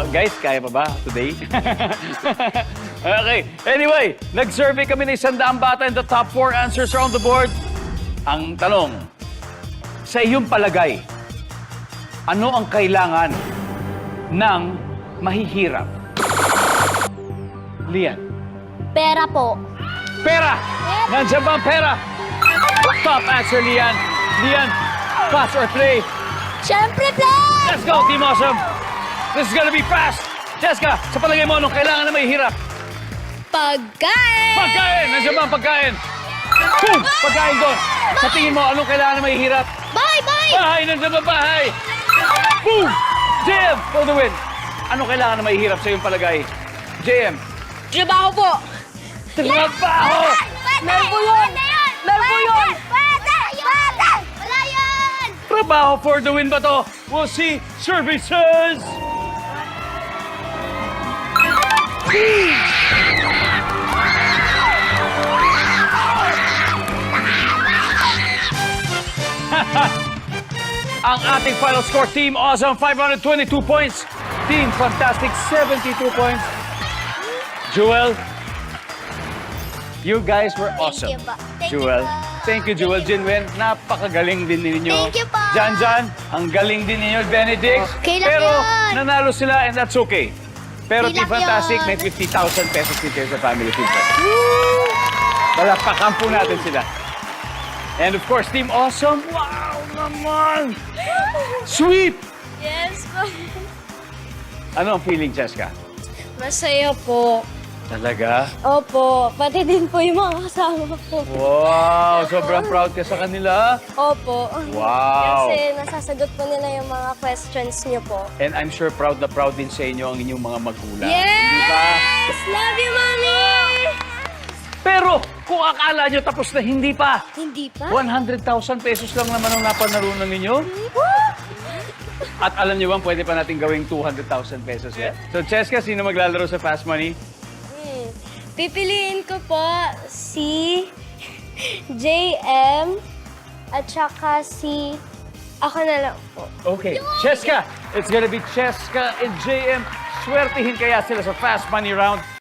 Guys, kaya pa ba today? Okay. Anyway, nag-survey kami ng 100 bata and the top 4 answers are on the board. Ang tanong, sa iyong palagay, ano ang kailangan ng mahihirap? Lian. Pera po. Pera! Nandiyan ba ang pera? Top answer, Lian. Lian, pass or play? Siyempre, play! Let's go, Team Awesome! This is gonna be fast! Jessica, sa palagay mo, anong kailangan na mahihirap? Pagkain! Pagkain! Nandiyan ba ang pagkain? Boom! Pagkain doon! Sa tingin mo, anong kailangan na mahihirap? Bye, bye! Bahay! Nandiyan ba bahay? Boom! JM, for the win! Anong kailangan na mahihirap sa iyong palagay? JM. Trabaho po. Trabaho! Meron po yun! Meron po yun! Pwede! Pwede! Wala yan! Trabaho for the win ba to? We'll see. Services! Ang ating final score, Team Awesome, 522 points. Team Fantastic, 72 points. Jewel, you guys were awesome. you po. Thank you Jewel. po. Thank you, Jewel. Jinwen, napakagaling din ninyo. Thank you po. Janjan, ang galing din ninyo. Benedict. Okay lang Pero yun. nanalo sila and that's okay. Pero Okay Team lang Fantastic, yun. may 50,000 pesos dito sa Family Feud. Palakpakan po natin sila. And of course, Team Awesome. Wow naman! Sweep! Yes po. Ano ang feeling, Jessica? Masaya po. Talaga? Opo. Pati din po yung mga kasama ko. Wow! Sobrang proud ka sa kanila. Opo. Wow! Kasi nasasagot po nila yung mga questions niyo po. And I'm sure proud na proud din sa inyo ang inyong mga magulang. Yes! Di ba? Love you, Mommy! Pero kung akala nyo tapos na, hindi pa. Hindi pa? 100,000 pesos lang naman ang napanalunan ninyo. At alam nyo bang pwede pa natin gawing 200,000 pesos yan? So, Cheska, sino maglalaro sa Fast Money? Pipiliin ko po si JM at saka si... Ako na lang po. Okay, Cheska. It's gonna be Cheska and JM. Swertihin kaya sila sa Fast Money round.